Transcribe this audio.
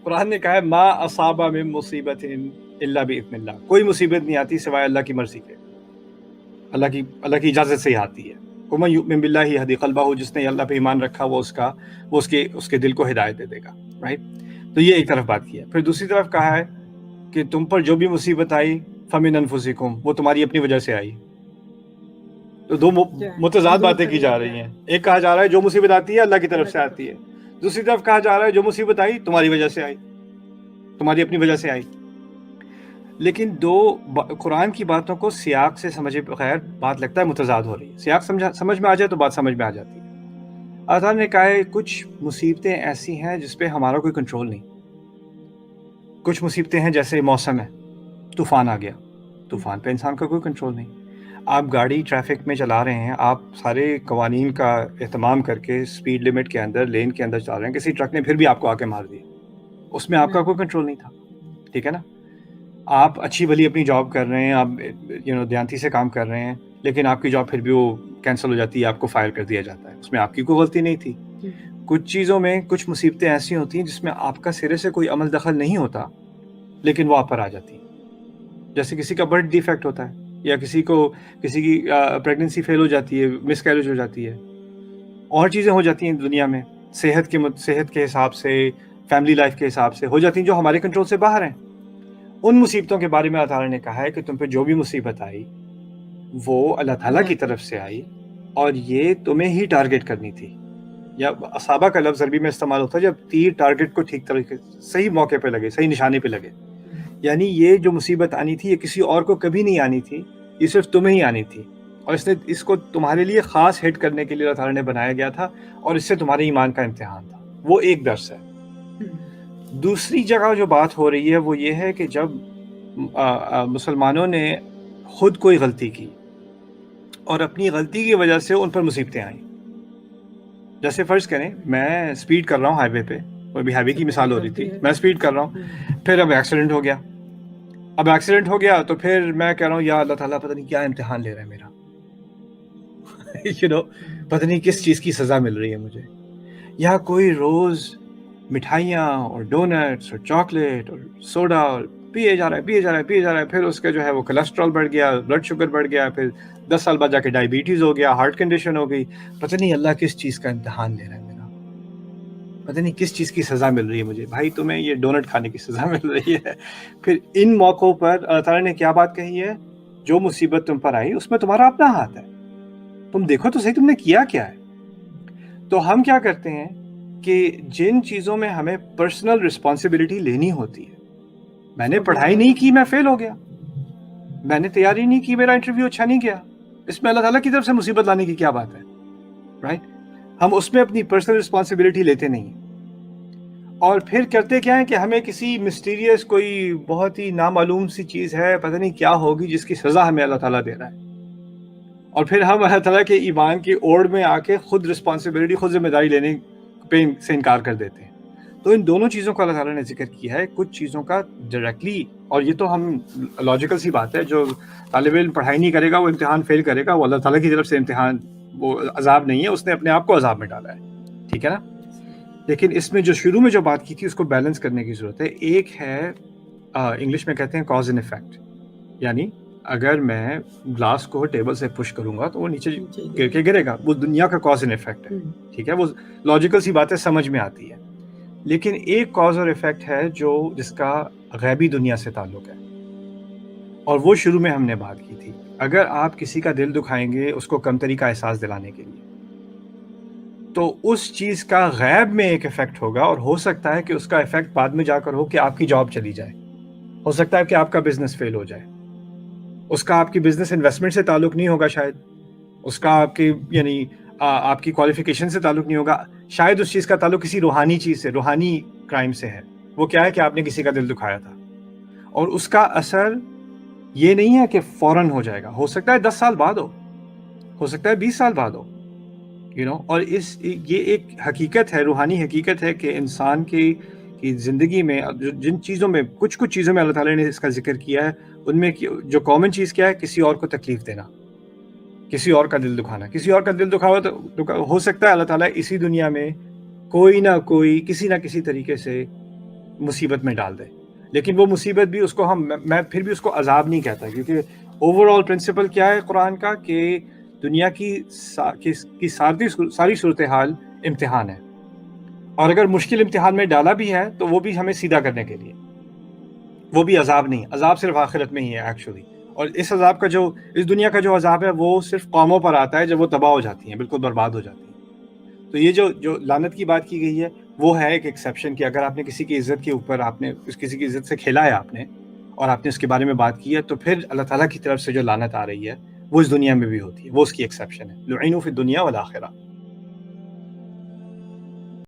قرآن نے کہا ہے ما اصاب من مصیبت الا باذن اللہ، کوئی مصیبت نہیں آتی سوائے اللہ کی مرضی کے، اللہ کی اجازت سے ہی آتی ہے۔ ومن یؤمن باللہ یہدی قلبہ، جس نے اللہ پہ ایمان رکھا وہ اس کے دل کو ہدایت دے دے گا، رائٹ؟ تو یہ ایک طرف بات کی ہے۔ پھر دوسری طرف کہا ہے کہ تم پر جو بھی مصیبت آئی فمن انفسکم، وہ تمہاری اپنی وجہ سے آئی۔ تو دو متضاد باتیں کی جا رہی ہیں۔ ایک کہا جا رہا ہے جو مصیبت آتی ہے اللہ کی طرف سے آتی ہے، دوسری طرف کہا جا رہا ہے جو مصیبت آئی تمہاری وجہ سے آئی، تمہاری اپنی وجہ سے آئی۔ لیکن قرآن کی باتوں کو سیاق سے سمجھے بغیر بات لگتا ہے متضاد ہو رہی ہے۔ سیاق سمجھ میں آ جائے تو بات سمجھ میں آ جاتی ہے۔ اللہ تعالیٰ نے کہا ہے کچھ مصیبتیں ایسی ہیں جس پہ ہمارا کوئی کنٹرول نہیں۔ کچھ مصیبتیں ہیں جیسے موسم ہے، طوفان آ گیا، طوفان پہ انسان کا کوئی کنٹرول نہیں۔ آپ گاڑی ٹریفک میں چلا رہے ہیں، آپ سارے قوانین کا اہتمام کر کے اسپیڈ لمٹ کے اندر، لین کے اندر چلا رہے ہیں، کسی ٹرک نے پھر بھی آپ کو آ کے مار دیا، اس میں آپ کا کوئی کنٹرول نہیں تھا، ٹھیک ہے نا؟ آپ اچھی بھلی اپنی جاب کر رہے ہیں، آپ دیانتی سے کام کر رہے ہیں، لیکن آپ کی جاب پھر بھی وہ کینسل ہو جاتی ہے، آپ کو فائر کر دیا جاتا ہے، اس میں آپ کی کوئی غلطی نہیں تھی۔ کچھ چیزوں میں کچھ مصیبتیں ایسی ہوتی ہیں جس میں آپ کا سرے سے کوئی عمل دخل نہیں ہوتا، لیکن وہ آپ پر آ جاتی ہیں۔ جیسے کسی کا برتھ ڈیفیکٹ ہوتا ہے، یا کسی کی پریگننسی فیل ہو جاتی ہے، مس کیریج ہو جاتی ہے، اور چیزیں ہو جاتی ہیں دنیا میں، صحت کے حساب سے، فیملی لائف کے حساب سے ہو جاتی ہیں جو ہمارے کنٹرول سے باہر ہیں۔ ان مصیبتوں کے بارے میں اللہ تعالیٰ نے کہا ہے کہ تم پہ جو بھی مصیبت آئی وہ اللہ تعالیٰ کی طرف سے آئی، اور یہ تمہیں ہی ٹارگٹ کرنی تھی۔ یا اصابہ کا لفظ عربی میں استعمال ہوتا ہے جب تیر ٹارگٹ کو ٹھیک طریقے صحیح موقع پہ لگے، صحیح نشانے پہ لگے، یعنی یہ جو مصیبت آنی تھی یہ کسی اور کو کبھی نہیں آنی تھی، یہ صرف تمہیں ہی آنی تھی، اور اس کو تمہارے لیے خاص ہٹ کرنے کے لیے اللہ تعالیٰ نے بنایا گیا تھا، اور اس سے تمہارے ایمان کا امتحان تھا۔ وہ ایک درس ہے۔ دوسری جگہ جو بات ہو رہی ہے وہ یہ ہے کہ جب مسلمانوں نے خود کوئی غلطی کی اور اپنی غلطی کی وجہ سے ان پر مصیبتیں آئیں، جیسے فرض کریں میں سپیڈ کر رہا ہوں ہائی وے پہ، وہ بھی ہائی وے کی مثال ہو رہی تھی، میں سپیڈ کر رہا ہوں، پھر اب ایکسیڈنٹ ہو گیا، تو پھر میں کہہ رہا ہوں یا اللہ تعالیٰ پتہ نہیں کیا امتحان لے رہا ہے میرا پتہ نہیں کس چیز کی سزا مل رہی ہے مجھے۔ یا کوئی روز مٹھائیاں اور ڈونٹس اور چاکلیٹ اور سوڈا اور پیے جا رہا ہے، پھر اس کا جو ہے وہ کولیسٹرول بڑھ گیا، بلڈ شوگر بڑھ گیا، پھر 10 سال بعد جا کے ڈائبٹیز ہو گیا، ہارٹ کنڈیشن ہو گئی۔ پتہ نہیں اللہ کس چیز کا امتحان لے رہا ہے میرا، پتہ نہیں کس چیز کی سزا مل رہی ہے مجھے۔ بھائی تمہیں یہ ڈونٹ کھانے کی سزا مل رہی ہے۔ پھر ان موقعوں پر اللہ تعالیٰ نے کیا بات کہی ہے؟ جو مصیبت تم پر آئی اس میں تمہارا اپنا ہاتھ ہے، تم دیکھو تو صحیح تم نے کیا ہے۔ تو ہم کیا کرتے ہیں کہ جن چیزوں میں ہمیں پرسنل رسپانسبلٹی لینی ہوتی ہے، میں نے پڑھائی نہیں کی میں فیل ہو گیا، میں نے تیاری نہیں کی میرا انٹرویو اچھا نہیں گیا، اس میں اللہ تعالیٰ کی طرف سے مصیبت لانے کی کیا بات ہے، رائٹ؟ ہم اس میں اپنی پرسنل رسپانسبلٹی لیتے نہیں ہیں، اور پھر کرتے کیا ہے کہ ہمیں کسی مسٹیریس کوئی بہت ہی نامعلوم سی چیز ہے، پتہ نہیں کیا ہوگی جس کی سزا ہمیں اللہ تعالیٰ دے رہا ہے، اور پھر ہم اللہ تعالیٰ کے ایمان کی اوڑ میں آ کے خود رسپانسبلٹی، خود ذمہ داری لینے پہ سے انکار کر دیتے ہیں۔ تو ان دونوں چیزوں کا اللہ تعالیٰ نے ذکر کیا ہے، کچھ چیزوں کا ڈائریکٹلی، اور یہ تو ہم لاجیکل سی بات ہے، جو طالب علم پڑھائی نہیں کرے گا وہ امتحان فیل کرے گا، وہ اللہ تعالیٰ کی طرف سے امتحان، وہ عذاب نہیں ہے، اس نے اپنے آپ کو عذاب میں ڈالا ہے، ٹھیک ہے نا؟ لیکن اس میں جو شروع میں جو بات کی تھی اس کو بیلنس کرنے کی ضرورت ہے۔ ایک ہے انگلش میں کہتے ہیں کاز اینڈ افیکٹ، یعنی اگر میں گلاس کو ٹیبل سے پش کروں گا تو وہ نیچے گر کے گرے گا، وہ دنیا کا کاز اینڈ افیکٹ ہے، ٹھیک ہے، وہ لاجیکل سی باتیں سمجھ میں آتی ہے۔ لیکن ایک کاز اور افیکٹ ہے جس کا غیبی دنیا سے تعلق ہے، اور وہ شروع میں ہم نے بات کی تھی۔ اگر آپ کسی کا دل دکھائیں گے اس کو کمتری کا احساس دلانے کے لیے، تو اس چیز کا غیب میں ایک افیکٹ ہوگا، اور ہو سکتا ہے کہ اس کا افیکٹ بعد میں جا کر ہو کہ آپ کی جاب چلی جائے، ہو سکتا ہے کہ آپ کا بزنس فیل ہو جائے، اس کا آپ کی بزنس انویسٹمنٹ سے تعلق نہیں ہوگا، شاید اس کا آپ کی آپ کی کوالیفیکیشن سے تعلق نہیں ہوگا، شاید اس چیز کا تعلق کسی روحانی چیز سے، روحانی کرائم سے ہے۔ وہ کیا ہے کہ آپ نے کسی کا دل دکھایا تھا، اور اس کا اثر یہ نہیں ہے کہ فوراً ہو جائے گا، ہو سکتا ہے 10 سال بعد ہو سکتا ہے 20 سال بعد ہو، اور یہ ایک حقیقت ہے، روحانی حقیقت ہے کہ انسان کی زندگی میں جن چیزوں میں کچھ چیزوں میں اللہ تعالیٰ نے اس کا ذکر کیا ہے، ان میں جو کامن چیز کیا ہے؟ کسی اور کو تکلیف دینا، کسی اور کا دل دکھانا۔ کسی اور کا دل دکھاوا تو ہو سکتا ہے اللہ تعالیٰ اسی دنیا میں کوئی نہ کوئی، کسی نہ کسی طریقے سے مصیبت میں ڈال دے. لیکن وہ مصیبت بھی اس کو میں پھر بھی اس کو عذاب نہیں کہتا, کیونکہ اوور آل پرنسپل کیا ہے قرآن کا کہ دنیا کی ساری صورتحال امتحان ہے, اور اگر مشکل امتحان میں ڈالا بھی ہے تو وہ بھی ہمیں سیدھا کرنے کے لیے, وہ بھی عذاب نہیں, عذاب صرف آخرت میں ہی ہے ایکچولی. اور اس عذاب کا اس دنیا کا جو عذاب ہے وہ صرف قوموں پر آتا ہے جب وہ تباہ ہو جاتی ہیں, بالکل برباد ہو جاتی ہیں. تو یہ جو لعنت کی بات کی گئی ہے وہ ہے ایک ایکسیپشن, کہ اگر آپ نے کسی کی عزت کے اوپر آپ نے کسی کی عزت سے کھیلا ہے آپ نے, اور آپ نے اس کے بارے میں بات کی ہے, تو پھر اللہ تعالیٰ کی طرف سے جو لعنت آ رہی ہے وہ اس دنیا میں بھی ہوتی ہے, وہ اس کی ایکسیپشن ہے. لعنوا فی الدنیا والآخرہ.